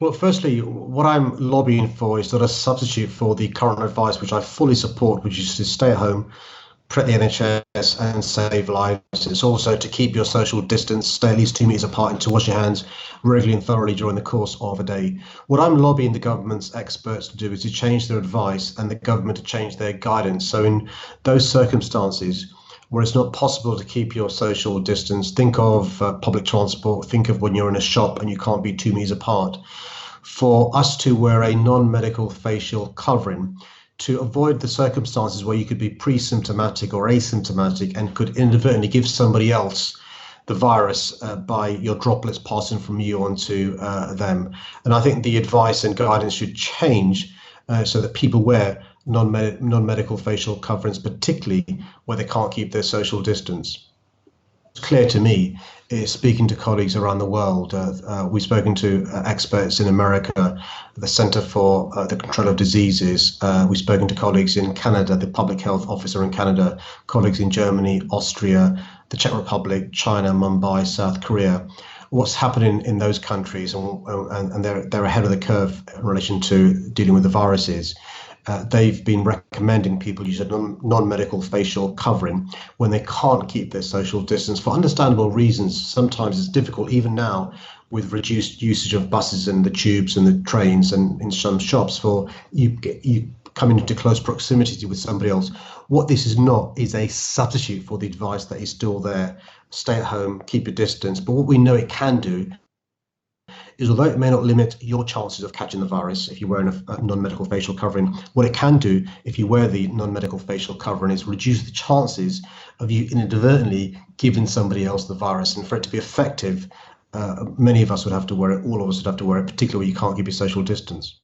Well, firstly, what I'm lobbying for is not a substitute for the current advice, which I fully support, which is to stay at home, protect the NHS, and save lives. It's also to keep your social distance, stay at least 2 meters apart, and to wash your hands regularly and thoroughly during the course of a day. What I'm lobbying the government's experts to do is to change their advice and the government to change their guidance. So, in those circumstances, where it's not possible to keep your social distance, think of public transport, think of when you're in a shop and you can't be 2 meters apart, for us to wear a non-medical facial covering to avoid the circumstances where you could be pre-symptomatic or asymptomatic and could inadvertently give somebody else the virus by your droplets passing from you onto them. And I think the advice and guidance should change so that people wear non-medical facial coverings, particularly where they can't keep their social distance. It's clear to me is speaking to colleagues around the world. We've spoken to experts in America, the Center for the Control of Diseases. We've spoken to colleagues in Canada, the public health officer in Canada, colleagues in Germany, Austria, the Czech Republic, China, Mumbai, South Korea. What's happening in those countries, and they're ahead of the curve in relation to dealing with the viruses. They've been recommending people use a non-medical facial covering when they can't keep their social distance for understandable reasons. Sometimes it's difficult, even now, with reduced usage of buses and the tubes and the trains and in some shops, for you coming into close proximity with somebody else. What this is not is a substitute for the advice that is still there. Stay at home, keep your distance. But what we know it can do is, although it may not limit your chances of catching the virus if you're wearing a non-medical facial covering, what it can do if you wear the non-medical facial covering is reduce the chances of you inadvertently giving somebody else the virus. And for it to be effective, many of us would have to wear it, all of us would have to wear it, particularly where you can't keep your social distance.